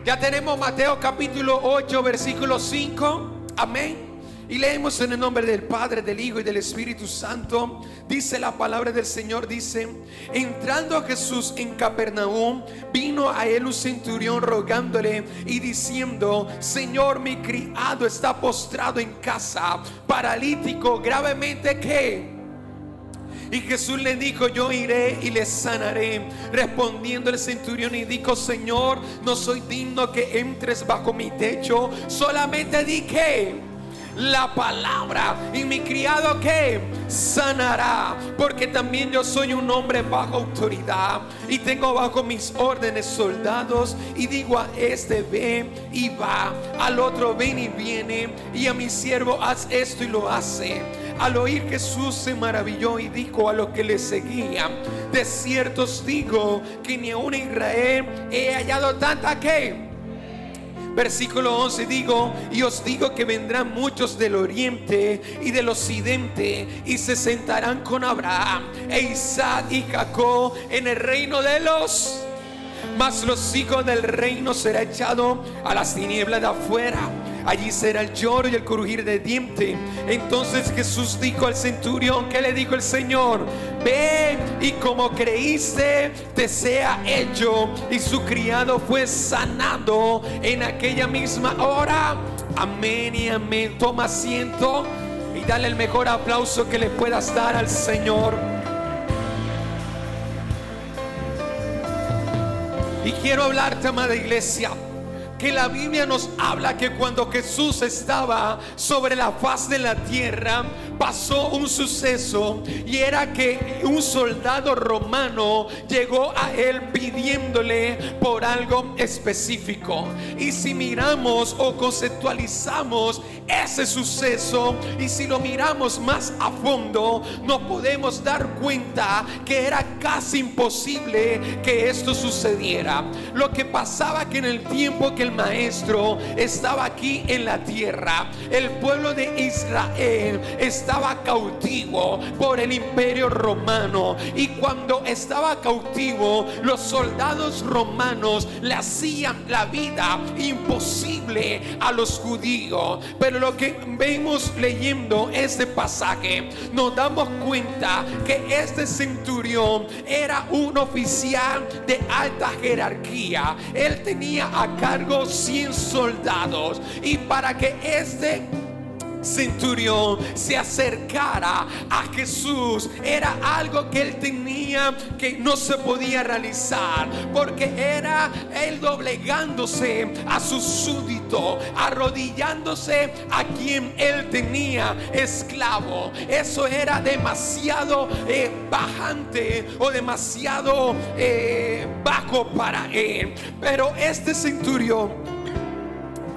Ya tenemos Mateo capítulo 8 versículo 5. Amén. Y leemos en el nombre del Padre, del Hijo y del Espíritu Santo. Dice la palabra del Señor, dice: entrando Jesús en Capernaum, vino a él un centurión rogándole y diciendo: Señor, mi criado está postrado en casa, paralítico, gravemente ¿qué? Y Jesús le dijo: yo iré y le sanaré. Respondiendo el centurión y dijo: Señor, no soy digno que entres bajo mi techo, solamente di que la palabra y mi criado que sanará, porque también yo soy un hombre bajo autoridad y tengo bajo mis órdenes soldados, y digo a este ve y va, al otro ven y viene, y a mi siervo haz esto y lo hace. Al oír Jesús se maravilló y dijo a los que le seguían: de cierto os digo que ni aun en Israel he hallado tanta que. Versículo 11 digo: y os digo que vendrán muchos del oriente y del occidente y se sentarán con Abraham e Isaac y Jacob en el reino de los. Mas los hijos del reino será echado a las tinieblas de afuera. Allí será el lloro y el crujir de dientes. Entonces Jesús dijo al centurión: ¿qué le dijo el Señor? Ve y como creíste te sea hecho. Y su criado fue sanado en aquella misma hora. Amén y amén. Toma asiento y dale el mejor aplauso que le puedas dar al Señor. Y quiero hablarte, amada iglesia, que la Biblia nos habla que cuando Jesús estaba sobre la faz de la tierra, pasó un suceso, y era que un soldado romano llegó a él pidiéndole por algo específico. Y si miramos o conceptualizamos ese suceso, y si lo miramos más a fondo, nos podemos dar cuenta que era casi imposible que esto sucediera. Lo que pasaba que en el tiempo que el maestro estaba aquí en la tierra, el pueblo de Israel estaba cautivo por el imperio romano, y cuando estaba cautivo, los soldados romanos le hacían la vida imposible a los judíos. Pero lo que vemos leyendo este pasaje, nos damos cuenta que este centurión era un oficial de alta jerarquía. Él tenía a cargo 100 soldados, y para que este centurión se acercara a Jesús era algo que él tenía que no se podía realizar, porque era él doblegándose a su súbdito, arrodillándose a quien él tenía esclavo. Eso era demasiado bajante o demasiado bajo para él. Pero este centurión,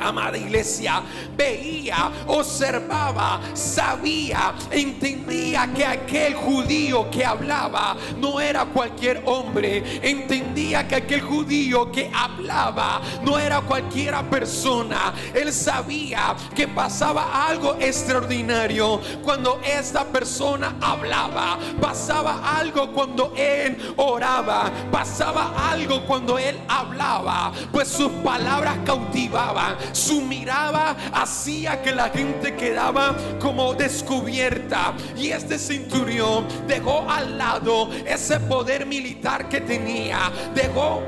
amada iglesia, veía, observaba, sabía, entendía que aquel judío que hablaba no era cualquier hombre. Entendía que aquel judío que hablaba no era cualquiera persona. Él sabía que pasaba algo extraordinario cuando esta persona hablaba. Pasaba algo cuando él oraba. Pasaba algo cuando él hablaba, pues sus palabras cautivaban. Su mirada hacía que la gente quedaba como descubierta. Y este centurión dejó al lado ese poder militar que tenía, dejó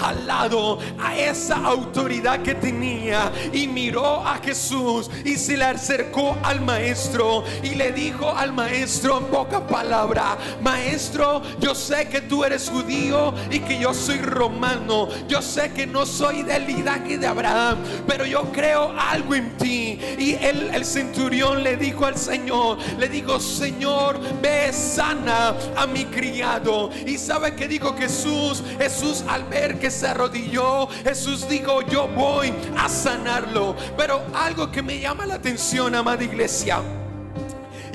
al lado a esa autoridad que tenía, y miró a Jesús y se le acercó al maestro y le dijo al maestro en pocas palabras: maestro, yo sé que tú eres judío y que yo soy romano. Yo sé que no soy del linaje de Abraham, pero yo creo algo en ti. Y el centurión le dijo al Señor, le dijo: Señor, ve, sana a mi criado. Y ¿sabe qué dijo Jesús? Jesús, al ver que se arrodilló, Jesús dijo: yo voy a sanarlo. Pero algo que me llama la atención, amada iglesia,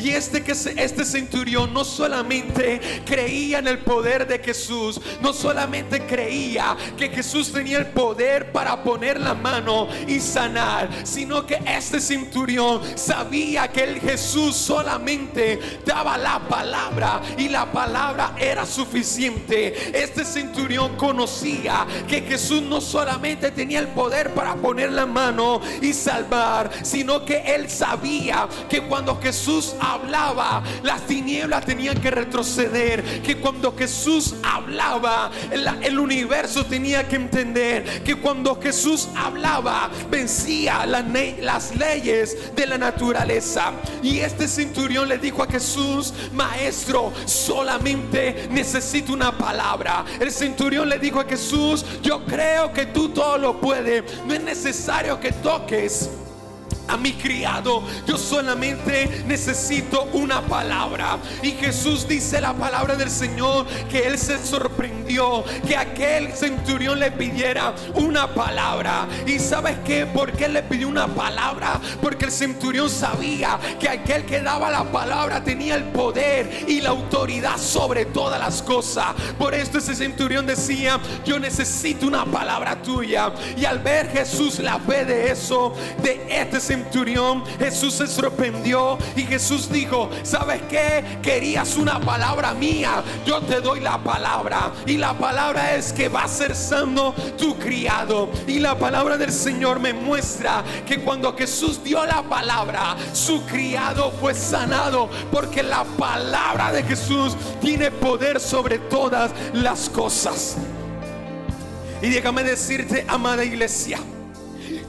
Y este centurión no solamente creía en el poder de Jesús, no solamente creía que Jesús tenía el poder para poner la mano y sanar, sino que este centurión sabía que el Jesús solamente daba la palabra y la palabra era suficiente. Este centurión conocía que Jesús no solamente tenía el poder para poner la mano y salvar, sino que él sabía que cuando Jesús hablaba, las tinieblas tenían que retroceder, que cuando Jesús hablaba, el universo tenía que entender que cuando Jesús hablaba, vencía las leyes de la naturaleza. Y este centurión le dijo a Jesús: Maestro, solamente necesito una palabra. El centurión le dijo a Jesús: yo creo que tú todo lo puedes, no es necesario que toques a mi criado, yo solamente necesito una palabra. Y Jesús dice la palabra del Señor que él se sorprendió que aquel centurión le pidiera una palabra. ¿Y sabes qué? ¿Por qué le pidió una palabra? Porque el centurión sabía que aquel que daba la palabra tenía el poder y la autoridad sobre todas las cosas. Por esto ese centurión decía: yo necesito una palabra tuya. Y al ver Jesús la fe de este centurión, Jesús se sorprendió y Jesús dijo: ¿sabes qué? Querías una palabra mía, yo te doy la palabra, y la palabra es que va a ser sano tu criado. Y la palabra del Señor me muestra que cuando Jesús dio la palabra, su criado fue sanado, porque la palabra de Jesús tiene poder sobre todas las cosas. Y déjame decirte, amada iglesia,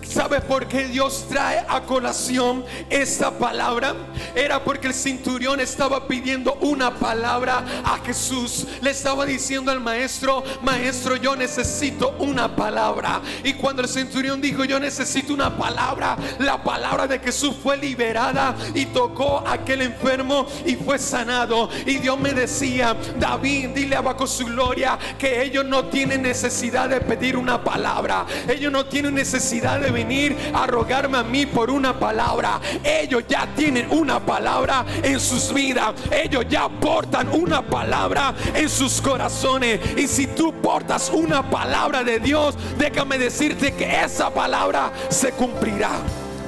¿sabes por qué Dios trae a colación esta palabra? Era porque el centurión estaba pidiendo una palabra a Jesús. Le estaba diciendo al maestro: Maestro, yo necesito una palabra. Y cuando el centurión dijo: yo necesito una palabra, la palabra de Jesús fue liberada y tocó a aquel enfermo y fue sanado. Y Dios me decía: David, dile abajo su gloria que ellos no tienen necesidad de pedir una palabra. Ellos no tienen necesidad de venir a rogarme a mí por una palabra. Ellos ya tienen una palabra en sus vidas. Ellos ya portan una palabra en sus corazones. Y si tú portas una palabra de Dios, déjame decirte que esa palabra se cumplirá,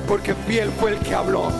porque fiel fue el que habló.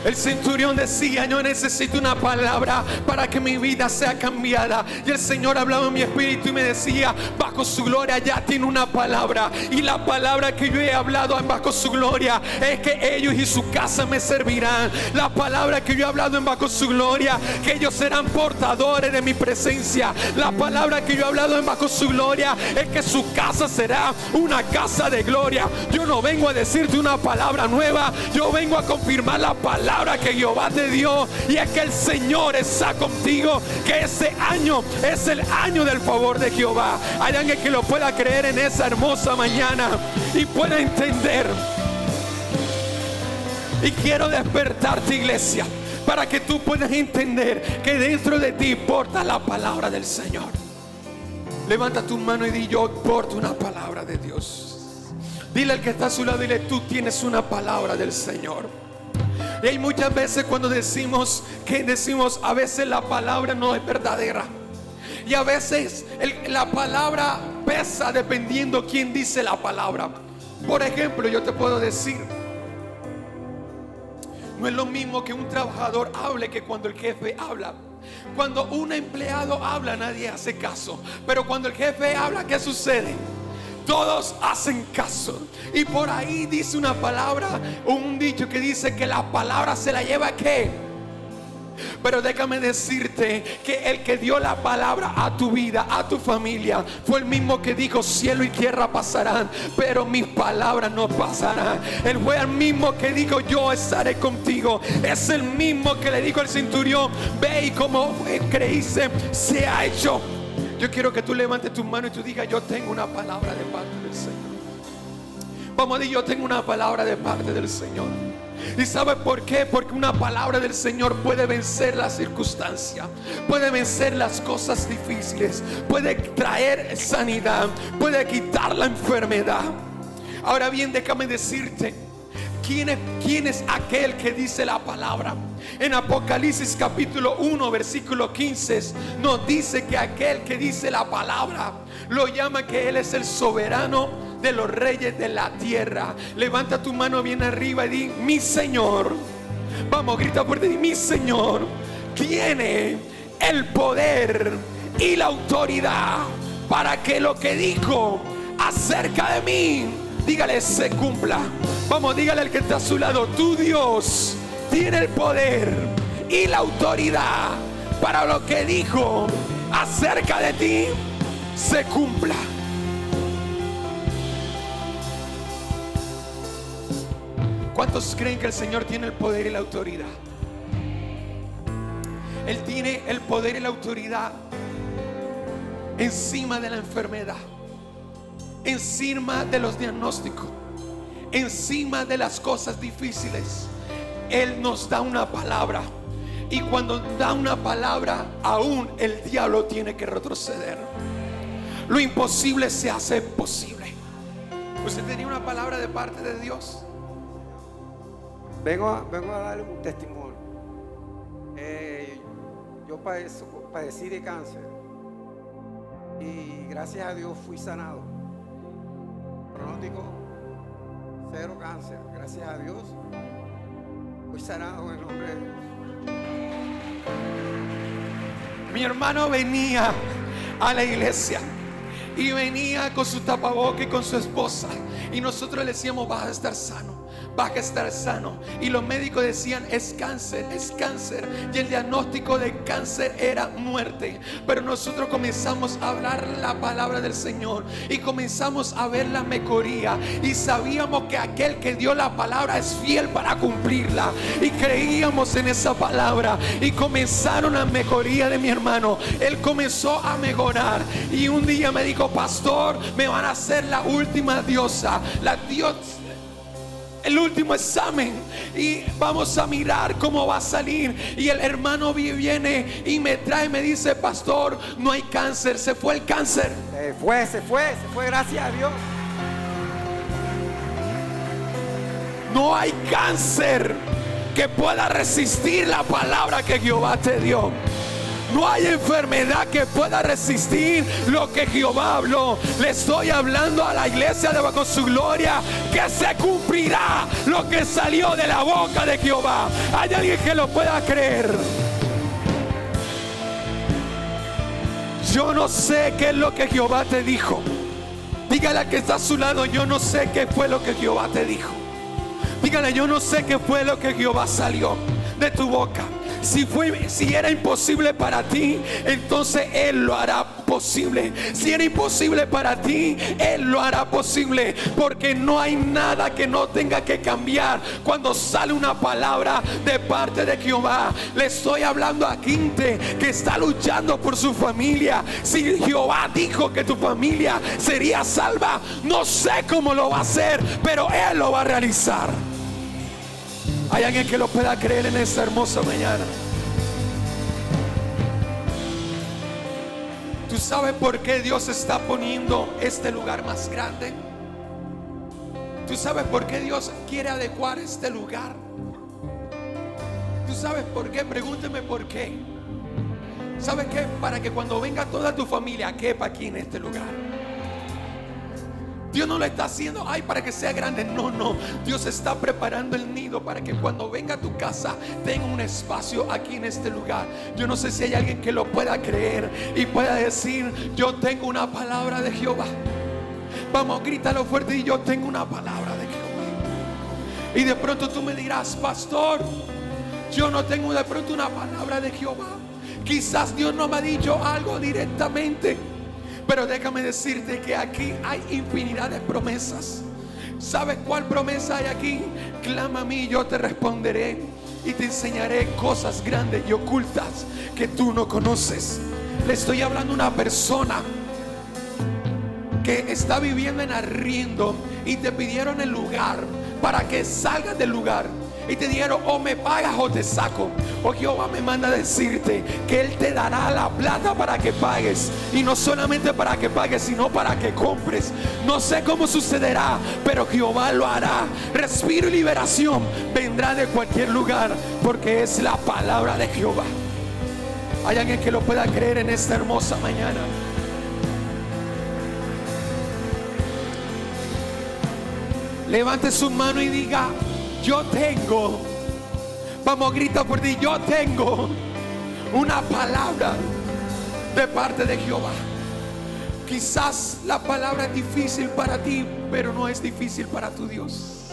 El centurión decía: yo necesito una palabra para que mi vida sea cambiada. Y el Señor hablaba en mi espíritu y me decía: bajo su gloria ya tiene una palabra. Y la palabra que yo he hablado bajo su gloria es que ellos y su casa me servirán. La palabra que yo he hablado en bajo su gloria, que ellos serán portadores de mi presencia. La palabra que yo he hablado en bajo su gloria es que su casa será una casa de gloria. Yo no vengo a decirte una palabra nueva, yo vengo a confirmar la palabra que Jehová te dio, y es que el Señor está contigo, que ese año es el año del favor de Jehová. Hay alguien que lo pueda creer en esa hermosa mañana y pueda entender. Y quiero despertarte, iglesia, para que tú puedas entender que dentro de ti porta la palabra del Señor. Levanta tu mano y di: yo porto una palabra de Dios. Dile al que está a su lado, dile: tú tienes una palabra del Señor. Y hay muchas veces cuando decimos a veces la palabra no es verdadera, y a veces la palabra pesa dependiendo quién dice la palabra. Por ejemplo, yo te puedo decir, no es lo mismo que un trabajador hable que cuando el jefe habla. Cuando un empleado habla, nadie hace caso, pero cuando el jefe habla, ¿qué sucede? Todos hacen caso. Y por ahí dice una palabra, un dicho que dice que la palabra se la lleva ¿qué? Pero déjame decirte que el que dio la palabra a tu vida, a tu familia, fue el mismo que dijo: cielo y tierra pasarán, pero mis palabras no pasarán. Él fue el mismo que dijo: yo estaré contigo. Es el mismo que le dijo al centurión: ve y como creíste, se ha hecho. Yo quiero que tú levantes tu mano y tú digas: yo tengo una palabra de parte del Señor. Vamos a decir: yo tengo una palabra de parte del Señor. ¿Y sabes por qué? Porque una palabra del Señor puede vencer la circunstancia, puede vencer las cosas difíciles, puede traer sanidad, puede quitar la enfermedad. Ahora bien, déjame decirte, ¿quién es aquel que dice la palabra? En Apocalipsis capítulo 1 versículo 15 nos dice que aquel que dice la palabra lo llama que Él es el soberano de los reyes de la tierra. Levanta tu mano bien arriba y di: mi Señor. Vamos, grita fuerte, di: mi Señor tiene el poder y la autoridad para que lo que dijo acerca de mí, dígale, se cumpla. Vamos, dígale al que está a su lado: tu Dios tiene el poder y la autoridad para lo que dijo acerca de ti se cumpla. ¿Cuántos creen que el Señor tiene el poder y la autoridad? Él tiene el poder y la autoridad encima de la enfermedad, encima de los diagnósticos, encima de las cosas difíciles. Él nos da una palabra, y cuando da una palabra, aún el diablo tiene que retroceder. Lo imposible se hace posible. ¿Usted tenía una palabra de parte de Dios? Vengo a darle un testimonio. Yo padecí de cáncer y gracias a Dios fui sanado. Pronóstico, 0 cáncer. Gracias a Dios fui sanado en el nombre de Dios. Mi hermano venía a la iglesia y venía con su tapabocas y con su esposa, y nosotros le decíamos: vas a estar sano, vas a estar sano. Y los médicos decían: es cáncer, es cáncer. Y el diagnóstico de cáncer era muerte. Pero nosotros comenzamos a hablar la palabra del Señor y comenzamos a ver la mejoría, y sabíamos que aquel que dio la palabra es fiel para cumplirla, y creíamos en esa palabra. Y comenzaron la mejoría de mi hermano. Él comenzó a mejorar, y un día me dijo: pastor, me van a hacer la última diosa, el último examen, y vamos a mirar cómo va a salir. Y el hermano viene y me trae y me dice: pastor, no hay cáncer, se fue el cáncer. Se fue, gracias a Dios. No hay cáncer que pueda resistir la palabra que Jehová te dio. No hay enfermedad que pueda resistir lo que Jehová habló. Le estoy hablando a la iglesia de Bajo Su Gloria que se cumplirá lo que salió de la boca de Jehová. ¿Hay alguien que lo pueda creer? Yo no sé qué es lo que Jehová te dijo. Dígale al que está a su lado: yo no sé qué fue lo que Jehová te dijo. Dígale: yo no sé qué fue lo que Jehová salió de tu boca. Si era imposible para ti, entonces Él lo hará posible. Si era imposible para ti, Él lo hará posible, porque no hay nada que no tenga que cambiar cuando sale una palabra de parte de Jehová. Le estoy hablando a Quinte, que está luchando por su familia. Si Jehová dijo que tu familia sería salva, no sé cómo lo va a hacer, pero Él lo va a realizar. ¿Hay alguien que lo pueda creer en esta hermosa mañana? ¿Tú sabes por qué Dios está poniendo este lugar más grande? ¿Tú sabes por qué Dios quiere adecuar este lugar? ¿Tú sabes por qué? Pregúnteme por qué. ¿Sabes qué? Para que cuando venga toda tu familia quepa aquí en este lugar. Dios no lo está haciendo para que sea grande. No. Dios está preparando el nido para que cuando venga a tu casa tenga un espacio aquí en este lugar. Yo no sé si hay alguien que lo pueda creer y pueda decir: yo tengo una palabra de Jehová. Vamos, grítalo fuerte: y yo tengo una palabra de Jehová. Y de pronto tú me dirás: pastor, yo no tengo de pronto una palabra de Jehová. Quizás Dios no me ha dicho algo directamente, pero déjame decirte que aquí hay infinidad de promesas. ¿Sabes cuál promesa hay aquí? Clama a mí y yo te responderé, y te enseñaré cosas grandes y ocultas que tú no conoces. Le estoy hablando a una persona que está viviendo en arriendo y te pidieron el lugar para que salgas del lugar. y te dijeron: o me pagas o te saco. O Jehová me manda a decirte que Él te dará la plata para que pagues, y no solamente para que pagues, sino para que compres. No sé cómo sucederá, pero Jehová lo hará. Respiro y liberación vendrá de cualquier lugar, porque es la palabra de Jehová. Hay alguien que lo pueda creer en esta hermosa mañana. Levante su mano y diga: yo tengo. Vamos, grita por ti: yo tengo una palabra de parte de Jehová. Quizás la palabra es difícil para ti, pero no es difícil para tu Dios.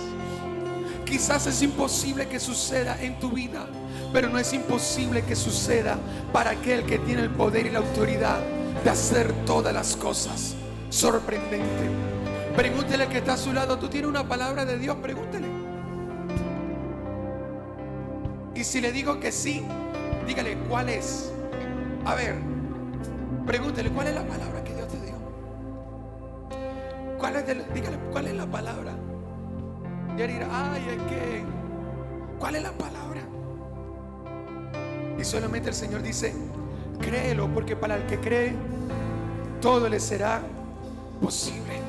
Quizás es imposible que suceda en tu vida, pero no es imposible que suceda para aquel que tiene el poder y la autoridad de hacer todas las cosas. Sorprendente. Pregúntele al que está a su lado: ¿tú tienes una palabra de Dios? Pregúntele. Y si le digo que sí, dígale: ¿cuál es? A ver, pregúntele: ¿cuál es la palabra que Dios te dio? Dígale: ¿cuál es la palabra? Y él dirá: ay, es que, ¿cuál es la palabra? Y solamente el Señor dice: créelo, porque para el que cree, todo le será posible.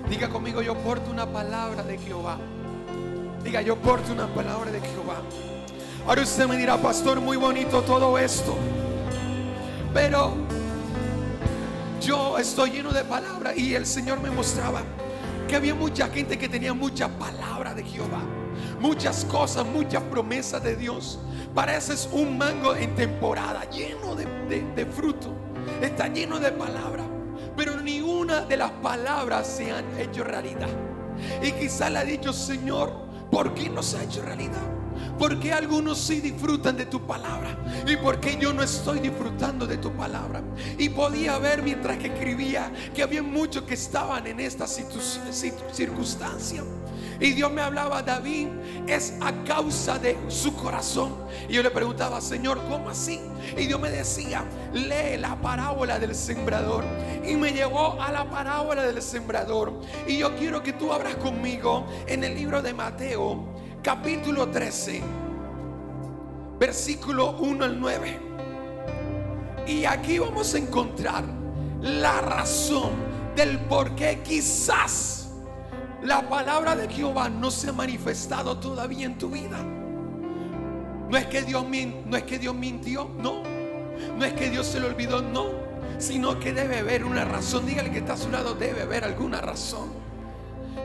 Diga conmigo: yo porto una palabra de Jehová. Diga: yo porto una palabra de Jehová. Ahora usted me dirá: pastor, muy bonito todo esto, pero yo estoy lleno de palabra. Y el Señor me mostraba que había mucha gente que tenía mucha palabra de Jehová, muchas cosas, muchas promesas de Dios. Pareces un mango en temporada, lleno de fruto. Está lleno de palabra, pero ni una de las palabras se han hecho realidad. Y quizás le ha dicho: Señor, ¿por qué no se ha hecho realidad? ¿Por qué algunos sí disfrutan de tu palabra y por qué yo no estoy disfrutando de tu palabra? Y podía ver mientras que escribía que había muchos que estaban en esta circunstancia. Y Dios me hablaba: David, es a causa de su corazón. Y yo le preguntaba: Señor, ¿cómo así? Y Dios me decía: lee la parábola del sembrador. Y me llevó a la parábola del sembrador. Y yo quiero que tú abras conmigo en el libro de Mateo, capítulo 13, versículo 1 al 9. Y aquí vamos a encontrar la razón del por qué quizás la palabra de Jehová no se ha manifestado todavía en tu vida. No es que Dios mintió, no. No es que Dios se lo olvidó, no. Sino que debe haber una razón. Dígale que está a su lado: debe haber alguna razón.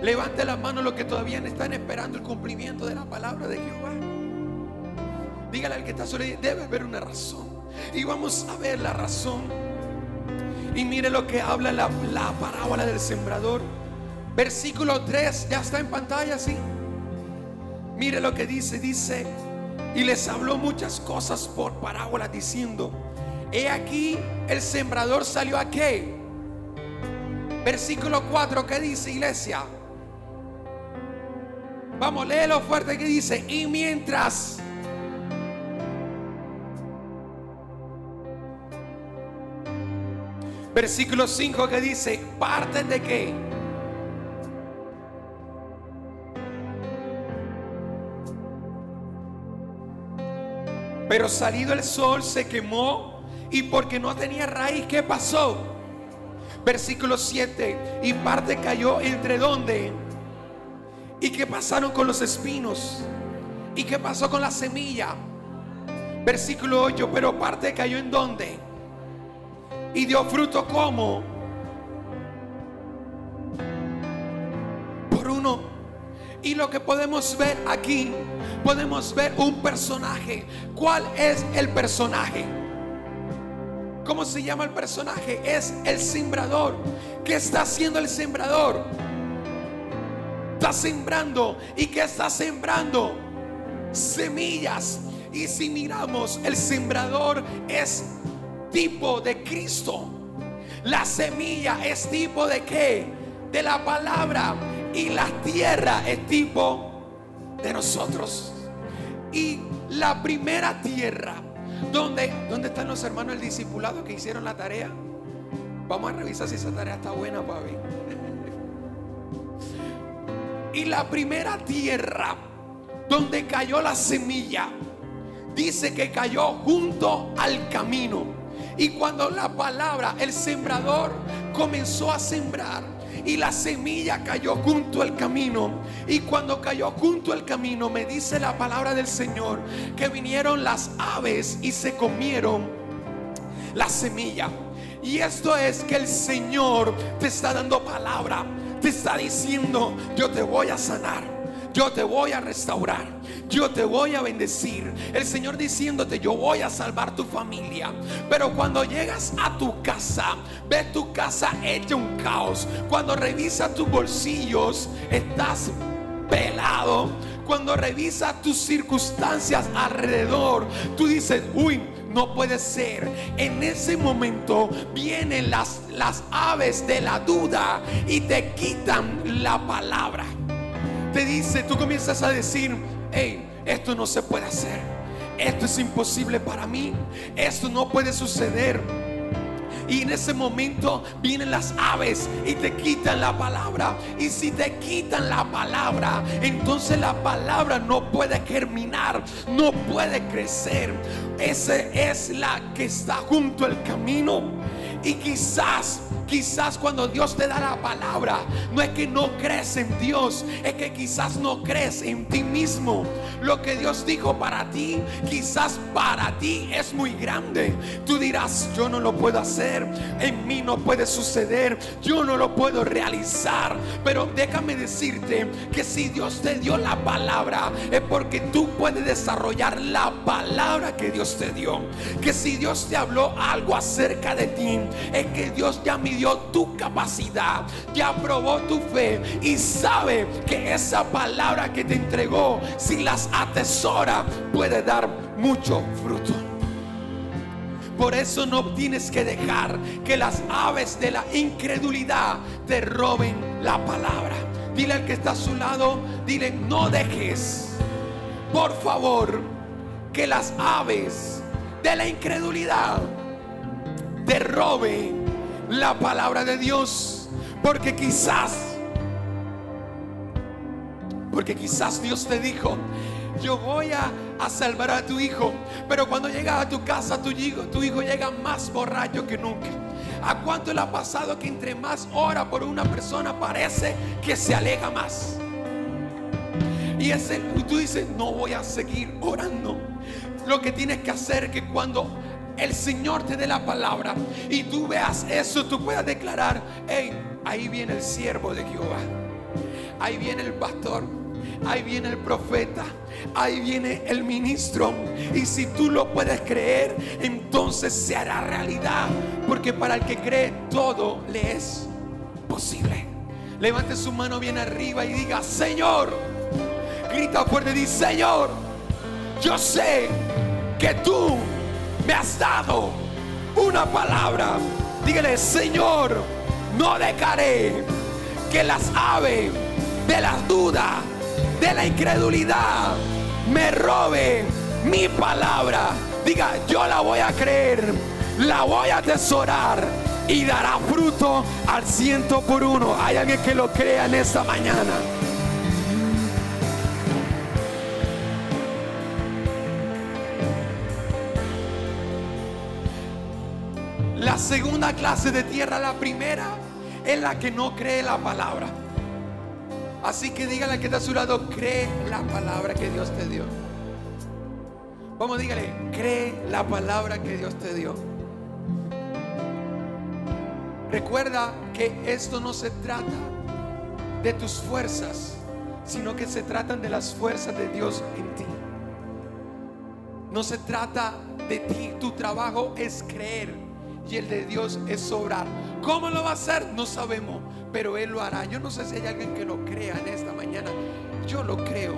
Levante la mano los que todavía están esperando el cumplimiento de la palabra de Jehová. Dígale al que está a su lado: debe haber una razón. Y vamos a ver la razón. Y mire lo que habla la parábola del sembrador. Versículo 3, ya está en pantalla, ¿sí? Mire lo que dice: y les habló muchas cosas por parábolas, diciendo: he aquí el sembrador salió a ¿qué? Versículo 4, ¿qué dice, iglesia? Vamos, léelo fuerte, que dice: y mientras. Versículo 5, que dice: ¿parten de qué? Pero salido el sol se quemó, y porque no tenía raíz, ¿qué pasó? Versículo 7, y parte cayó entre ¿dónde? ¿Y qué pasaron con los espinos? ¿Y qué pasó con la semilla? Versículo 8, pero parte cayó ¿en dónde? Y dio fruto ¿cómo? Por uno. Y lo que podemos ver aquí, podemos ver un personaje. ¿Cuál es el personaje? ¿Cómo se llama el personaje? Es el sembrador. ¿Qué está haciendo el sembrador? Está sembrando. ¿Y qué está sembrando? Semillas. Y si miramos, el sembrador es tipo de Cristo. La semilla es tipo de ¿qué? De la palabra. Y la tierra es tipo de nosotros. Y la primera tierra, ¿dónde están los hermanos del discipulado que hicieron la tarea? Vamos a revisar si esa tarea está buena, papi. Y la primera tierra donde cayó la semilla, dice que cayó junto al camino. Y cuando la palabra, el sembrador comenzó a sembrar y la semilla cayó junto al camino, y cuando cayó junto al camino, me dice la palabra del Señor que vinieron las aves y se comieron la semilla. Y esto es que el Señor te está dando palabra, te está diciendo: yo te voy a sanar, yo te voy a restaurar, yo te voy a bendecir. El Señor diciéndote: yo voy a salvar tu familia. Pero cuando llegas a tu casa, ves tu casa hecha un caos. Cuando revisas tus bolsillos, estás pelado. Cuando revisas tus circunstancias alrededor, tú dices: uy, no puede ser. En ese momento vienen las aves de la duda y te quitan la palabra. Te dice, tú comienzas a decir: hey, esto no se puede hacer, esto es imposible para mí, esto no puede suceder. Y en ese momento vienen las aves y te quitan la palabra. Y si te quitan la palabra, entonces la palabra no puede germinar, no puede crecer. Esa es la que está junto al camino. Y quizás cuando Dios te da la palabra, no es que no crees en Dios, es que quizás no crees en ti mismo. Lo que Dios dijo para ti, quizás para ti es muy grande. Tú dirás: yo no lo puedo hacer, en mí no puede suceder, yo no lo puedo realizar. Pero déjame decirte que si Dios te dio la palabra, es porque tú puedes desarrollar la palabra que Dios te dio. Que si Dios te habló algo acerca de ti, es que Dios ya midió tu capacidad, ya probó tu fe y sabe que esa palabra que te entregó, si las atesora, puede dar mucho fruto. Por eso no tienes que dejar que las aves de la incredulidad te roben la palabra. Dile al que está a su lado, dile: no dejes, por favor, que las aves de la incredulidad te roben la palabra de Dios. Porque quizás Dios te dijo: yo voy a salvar a tu hijo. Pero cuando llegas a tu casa, tu hijo llega más borracho que nunca. ¿A cuánto le ha pasado que entre más ora por una persona, parece que se aleja más? Y tú dices: no voy a seguir orando. Lo que tienes que hacer es que cuando el Señor te dé la palabra y tú veas eso, tú puedas declarar: hey, ahí viene el siervo de Jehová, ahí viene el pastor, ahí viene el profeta, ahí viene el ministro. Y si tú lo puedes creer, entonces se hará realidad, porque para el que cree todo le es posible. Levante su mano bien arriba y diga: Señor. Grita fuerte, dice: Señor, yo sé que tú me has dado una palabra. Dígale: Señor, no dejaré que las aves de la duda, de la incredulidad, me roben mi palabra. Diga: yo la voy a creer, la voy a atesorar y dará fruto al 100 por 1. Hay alguien que lo crea en esta mañana. La segunda clase de tierra, la primera, es la que no cree la palabra. Así que dígale que está a su lado: cree la palabra que Dios te dio. Vamos, dígale: cree la palabra que Dios te dio. Recuerda que esto no se trata de tus fuerzas, sino que se tratan de las fuerzas de Dios en ti. No se trata de ti. Tu trabajo es creer y el de Dios es obrar. ¿Cómo lo va a hacer? No sabemos, pero Él lo hará. Yo no sé si hay alguien que lo crea en esta mañana. Yo lo creo,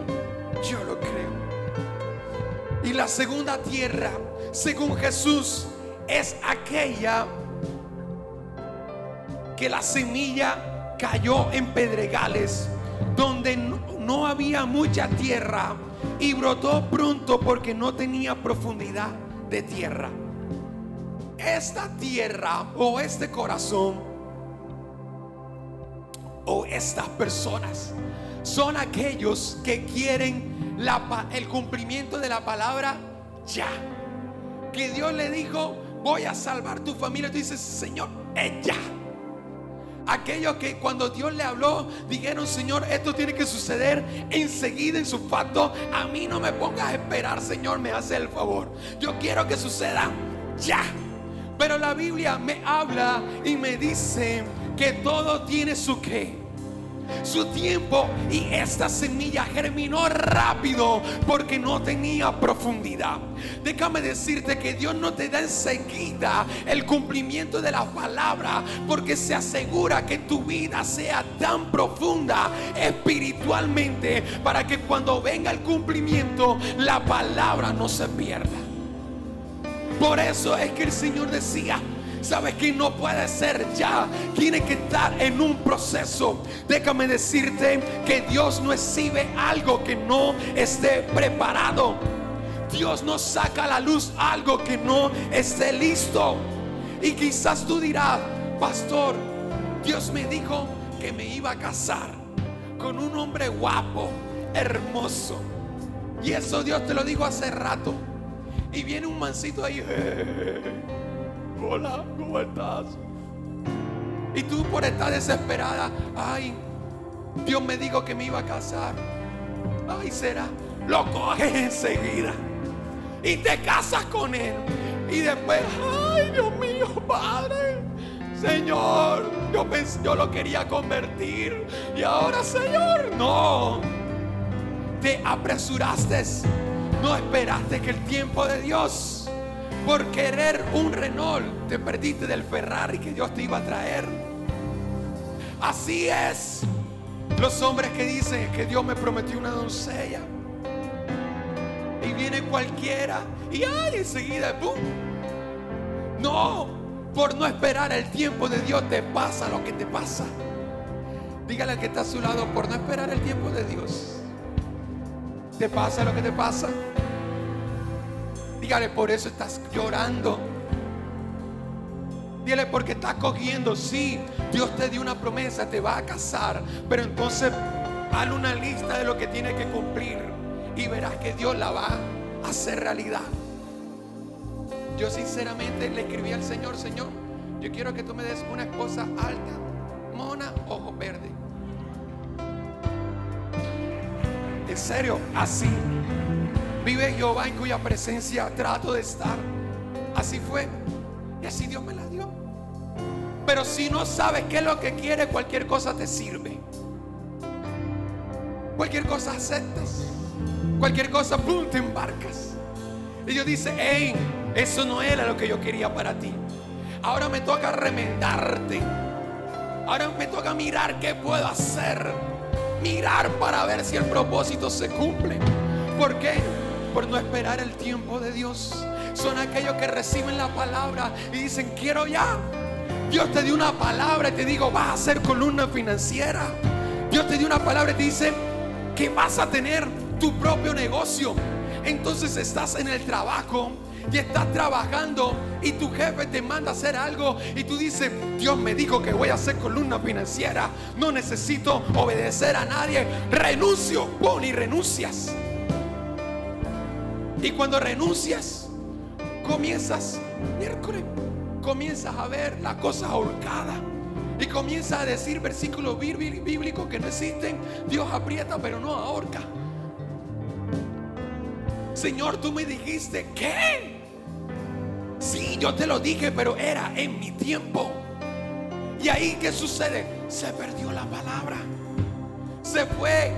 yo lo creo. Y la segunda tierra, según Jesús, es aquella que la semilla cayó en pedregales, donde no había mucha tierra, y brotó pronto porque no tenía profundidad de tierra. Esta tierra o este corazón o estas personas son aquellos que quieren el cumplimiento de la palabra ya. Que Dios le dijo, voy a salvar tu familia. Tú dices, Señor, es ya. Aquellos que cuando Dios le habló dijeron, Señor, esto tiene que suceder enseguida, en su facto. A mí no me pongas a esperar, Señor, me hace el favor. Yo quiero que suceda ya. Pero la Biblia me habla y me dice que todo tiene su qué, su tiempo. Y esta semilla germinó rápido porque no tenía profundidad. Déjame decirte que Dios no te da enseguida el cumplimiento de la palabra, porque se asegura que tu vida sea tan profunda espiritualmente para que cuando venga el cumplimiento la palabra no se pierda. Por eso es que el Señor decía, sabes que no puede ser ya, tiene que estar en un proceso. Déjame decirte que Dios no exhibe algo que no esté preparado. Dios no saca a la luz algo que no esté listo. Y quizás tú dirás, pastor, Dios me dijo que me iba a casar con un hombre guapo, hermoso, y eso Dios te lo dijo hace rato. Y viene un mancito ahí, hola, ¿cómo estás? Y tú por estar desesperada, ay, Dios me dijo que me iba a casar. Ay, será. Lo coges enseguida y te casas con él. Y después, ay, Dios mío, Padre, Señor, yo lo quería convertir y ahora, Señor, no. Te apresuraste, no esperaste que el tiempo de Dios. Por querer un Renault te perdiste del Ferrari que Dios te iba a traer. Así es los hombres que dicen que Dios me prometió una doncella, y viene cualquiera y ay, enseguida ¡pum! No, por no esperar el tiempo de Dios te pasa lo que te pasa. Dígale al que está a su lado, por no esperar el tiempo de Dios te pasa lo que te pasa. Dígale, por eso estás llorando. Dígale, porque estás cogiendo. Sí, Dios te dio una promesa, te va a casar, pero entonces hazle una lista de lo que tiene que cumplir y verás que Dios la va a hacer realidad. Yo sinceramente le escribí al Señor, Señor, yo quiero que tú me des una esposa alta, mona, ojos verdes. En serio, así vive Jehová, en cuya presencia trato de estar. Así fue, y así Dios me la dio. Pero si no sabes qué es lo que quiere, cualquier cosa te sirve. Cualquier cosa aceptas. Cualquier cosa, ¡pum!, te embarcas. Y Dios dice, hey, eso no era lo que yo quería para ti. Ahora me toca remendarte. Ahora me toca mirar qué puedo hacer. Mirar para ver si el propósito se cumple. ¿Por qué? Por no esperar el tiempo de Dios. Son aquellos que reciben la palabra y dicen, quiero ya. Dios te dio una palabra y te digo, vas a ser columna financiera. Dios te dio una palabra y te dice que vas a tener tu propio negocio. Entonces estás en el trabajo y estás trabajando y tu jefe te manda a hacer algo y tú dices, Dios me dijo que voy a ser columna financiera, no necesito obedecer a nadie, renuncio, ¡pum!, y renuncias. Y cuando renuncias, comienzas a ver las cosas ahorcadas y comienzas a decir versículos bíblicos que no existen. Dios aprieta pero no ahorca. Señor, tú me dijiste, ¿qué? Sí, yo te lo dije, pero era en mi tiempo. Y ahí, ¿qué sucede? Se perdió la palabra, se fue.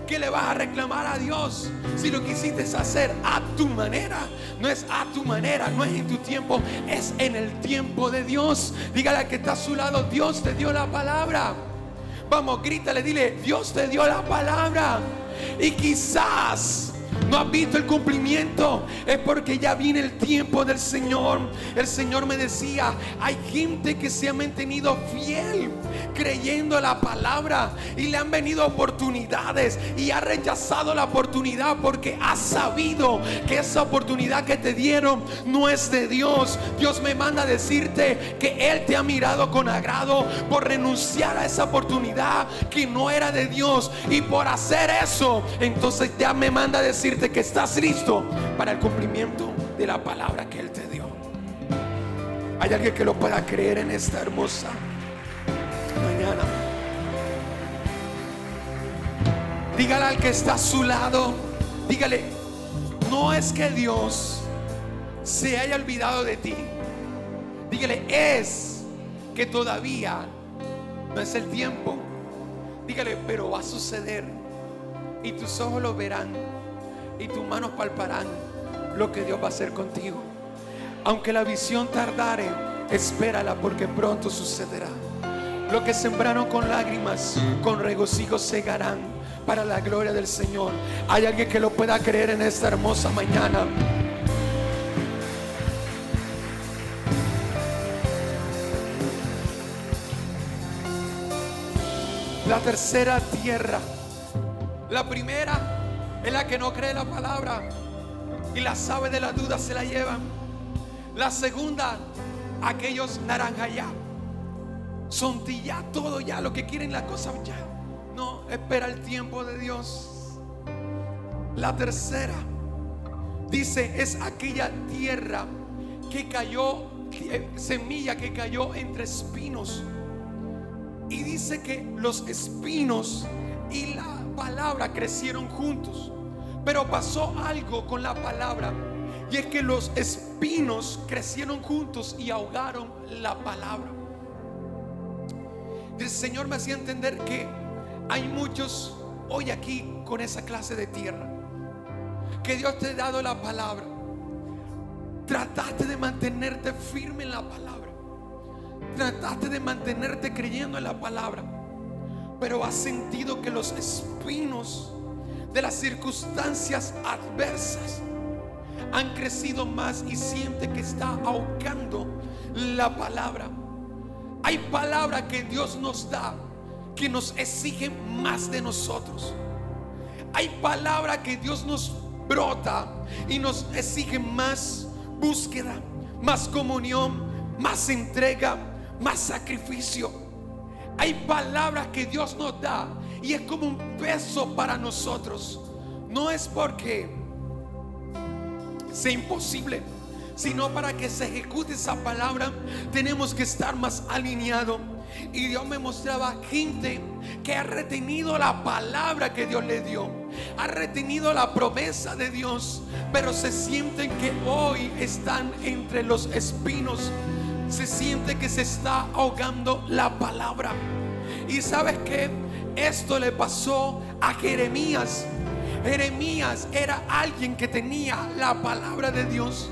¿Qué le vas a reclamar a Dios si lo quisiste hacer a tu manera? No es a tu manera, no es en tu tiempo, es en el tiempo de Dios. Dígale al que está a su lado, Dios te dio la palabra. Vamos, grítale, dile, Dios te dio la palabra. Y quizás no has visto el cumplimiento, es porque ya viene el tiempo del Señor. El Señor me decía, hay gente que se ha mantenido fiel creyendo la palabra y le han venido oportunidades y ha rechazado la oportunidad porque ha sabido que esa oportunidad que te dieron no es de Dios. Dios me manda a decirte que Él te ha mirado con agrado por renunciar a esa oportunidad que no era de Dios, y por hacer eso, entonces ya me manda a decirte que estás listo para el cumplimiento de la palabra que Él te dio. ¿Hay alguien que lo pueda creer en esta hermosa mañana? Dígale al que está a su lado, dígale, no es que Dios se haya olvidado de ti. Dígale, es que todavía no es el tiempo. Dígale, pero va a suceder, y tus ojos lo verán y tus manos palparán lo que Dios va a hacer contigo. Aunque la visión tardare, espérala, porque pronto sucederá. Lo que sembraron con lágrimas, con regocijo segarán para la gloria del Señor. ¿Hay alguien que lo pueda creer en esta hermosa mañana? La tercera tierra. La primera es la que no cree la palabra y las aves de la duda se la llevan. La segunda, aquellos naranja ya, sontilla, todo ya, lo que quieren la cosa ya. No, espera el tiempo de Dios. La tercera, dice, es aquella tierra que cayó, semilla que cayó entre espinos. Y dice que los espinos y la palabra crecieron juntos. Pero pasó algo con la palabra, y es que los espinos crecieron juntos y ahogaron la palabra. El Señor me hacía entender que hay muchos hoy aquí con esa clase de tierra, que Dios te ha dado la palabra. Trataste de mantenerte firme en la palabra, trataste de mantenerte creyendo en la palabra, pero has sentido que los espinos de las circunstancias adversas han crecido más y siente que está ahogando la palabra. Hay palabra que Dios nos da que nos exigen más de nosotros. Hay palabra que Dios nos brota y nos exige más búsqueda, más comunión, más entrega, más sacrificio. Hay palabras que Dios nos da y es como un peso para nosotros. No es porque sea imposible, sino para que se ejecute esa palabra tenemos que estar más alineados. Y Dios me mostraba gente que ha retenido la palabra que Dios le dio, ha retenido la promesa de Dios, pero se sienten que hoy están entre los espinos. Se siente que se está ahogando la palabra. Y sabes que esto le pasó a Jeremías. Jeremías era alguien que tenía la palabra de Dios,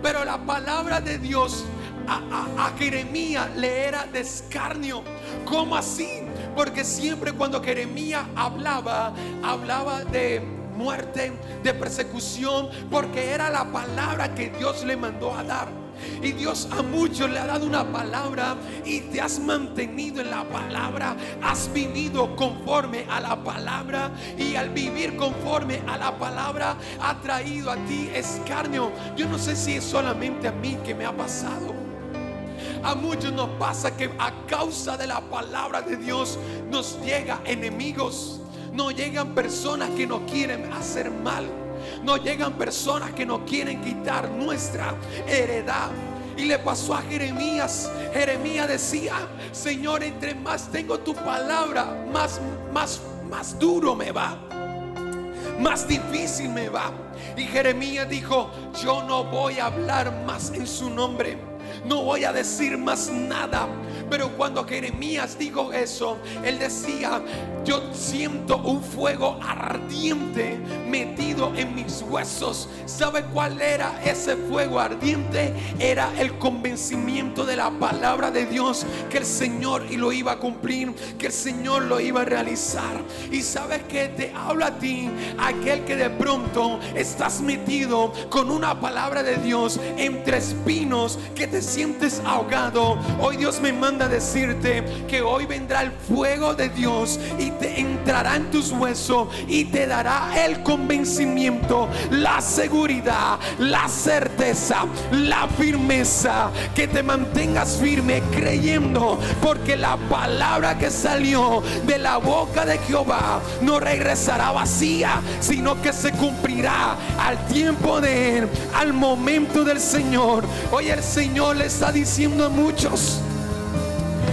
pero la palabra de Dios a Jeremías le era de escarnio. ¿Cómo así? Porque siempre cuando Jeremías hablaba de muerte, de persecución, porque era la palabra que Dios le mandó a dar. Y Dios a muchos le ha dado una palabra y te has mantenido en la palabra, has vivido conforme a la palabra, y al vivir conforme a la palabra ha traído a ti escarnio. Yo no sé si es solamente a mí que me ha pasado. A muchos nos pasa que a causa de la palabra de Dios nos llegan enemigos, nos llegan personas que nos quieren hacer mal, nos llegan personas que nos quieren quitar nuestra heredad. Y le pasó a Jeremías. Jeremías decía: Señor, entre más tengo tu palabra, más duro me va, más difícil me va. Y Jeremías dijo: yo no voy a hablar más en su nombre, no voy a decir más nada, Pero cuando Jeremías dijo eso, él decía: yo siento un fuego ardiente metido en mis huesos. ¿Sabe cuál era ese fuego ardiente? Era el convencimiento de la palabra de Dios, que el Señor y lo iba a cumplir, que el Señor lo iba a realizar. Y sabes que te habla a ti, aquel que de pronto estás metido con una palabra de Dios entre espinos, que te sientes ahogado. Hoy Dios me manda a decirte que hoy vendrá el fuego de Dios y te entrará en tus huesos y te dará el convencimiento, la seguridad, la certeza, la firmeza, que te mantengas firme creyendo, porque la palabra que salió de la boca de Jehová no regresará vacía, sino que se cumplirá al tiempo de Él, al momento del Señor. Hoy el Señor le está diciendo a muchos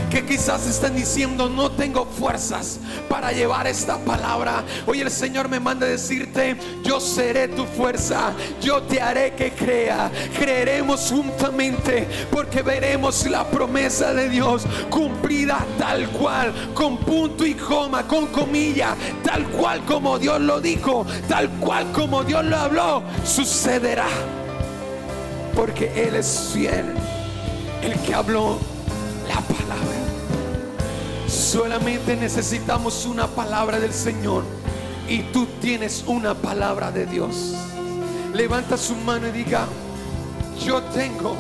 que quizás están diciendo: no tengo fuerzas para llevar esta palabra. Hoy el Señor me manda a decirte: yo seré tu fuerza, yo te haré que crea. Creeremos juntamente, porque veremos la promesa de Dios cumplida tal cual, con punto y coma, con comilla, tal cual como Dios lo dijo, tal cual como Dios lo habló, sucederá, porque Él es fiel, el que habló la palabra. Solamente necesitamos una palabra del Señor, y tú tienes una palabra de Dios. Levanta su mano y diga: yo tengo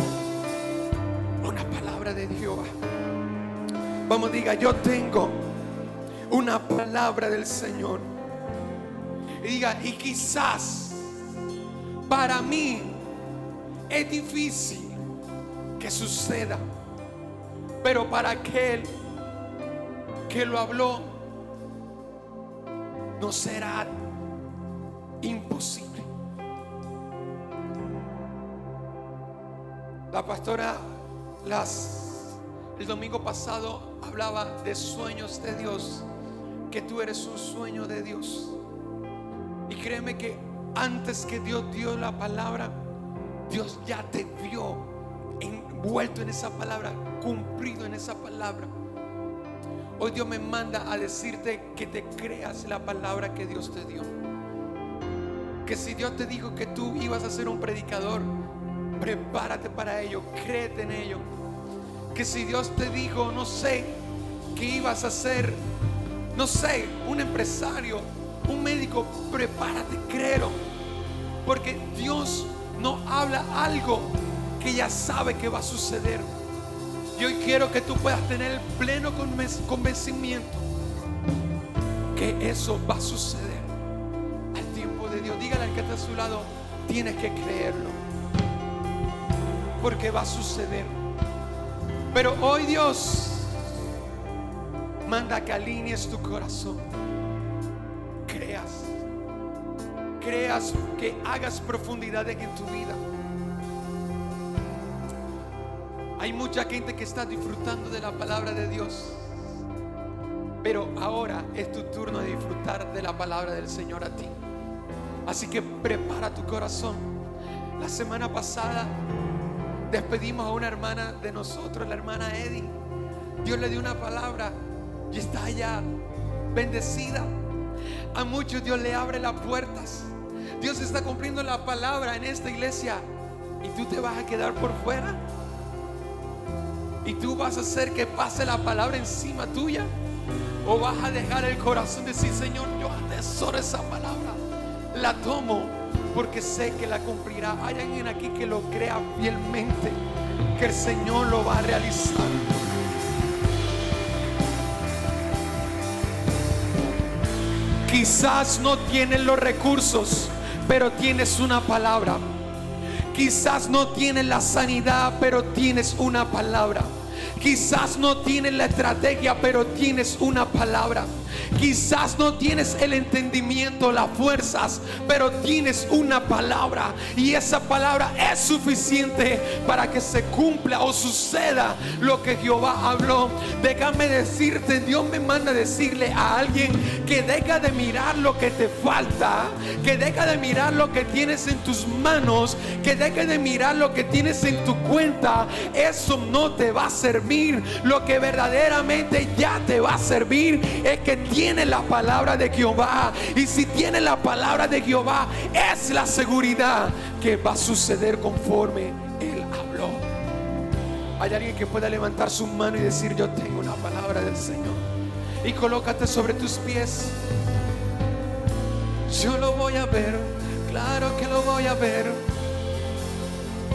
una palabra de Jehová. Vamos, diga: yo tengo una palabra del Señor. Y diga: y quizás para mí es difícil que suceda, pero para aquel que lo habló no será imposible. La pastora el domingo pasado hablaba de sueños de Dios, que tú eres un sueño de Dios. Y créeme que antes que Dios dio la palabra, Dios ya te vio envuelto en esa palabra, cumplido en esa palabra. Hoy Dios me manda a decirte que te creas la palabra que Dios te dio. Que si Dios te dijo que tú ibas a ser un predicador, prepárate para ello, créete en ello. Que si Dios te dijo, no sé, que ibas a ser, no sé, un empresario, un médico, prepárate, créelo. Porque Dios no habla algo que ya sabe que va a suceder. Y hoy quiero que tú puedas tener el pleno convencimiento que eso va a suceder al tiempo de Dios. Dígale al que está a su lado: tienes que creerlo, porque va a suceder. Pero hoy Dios manda que alinees tu corazón, creas, que hagas profundidades en tu vida. Hay mucha gente que está disfrutando de la palabra de Dios, pero ahora es tu turno de disfrutar de la palabra del Señor a ti. Así que prepara tu corazón. La semana pasada despedimos a una hermana de nosotros, la hermana Eddie. Dios le dio una palabra y está allá bendecida. A muchos Dios le abre las puertas. Dios está cumpliendo la palabra en esta iglesia, y tú te vas a quedar por fuera. Y tú vas a hacer que pase la palabra encima tuya, o vas a dejar el corazón decir: Señor, yo atesoro esa palabra, la tomo porque sé que la cumplirá. Hay alguien aquí que lo crea fielmente, que el Señor lo va a realizar. Quizás no tienes los recursos, pero tienes una palabra. Quizás no tienes la sanidad, pero tienes una palabra. Quizás no tienes la estrategia, pero tienes una palabra. Quizás no tienes el entendimiento, las fuerzas, pero tienes una palabra, y esa palabra es suficiente para que se cumpla o suceda lo que Jehová habló. Déjame decirte, Dios me manda a decirle a alguien que deja de mirar lo que te falta, que deja de mirar lo que tienes en tus manos, que deja de mirar lo que tienes en tu cuenta. Eso no te va a servir. Lo que verdaderamente ya te va a servir es que tienes la palabra de Jehová, y si tienes la palabra de Jehová es la seguridad que va a suceder conforme Él habló. Hay alguien que pueda levantar su mano y decir: yo tengo una palabra del Señor. Y colócate sobre tus pies. Yo lo voy a ver, claro que lo voy a ver.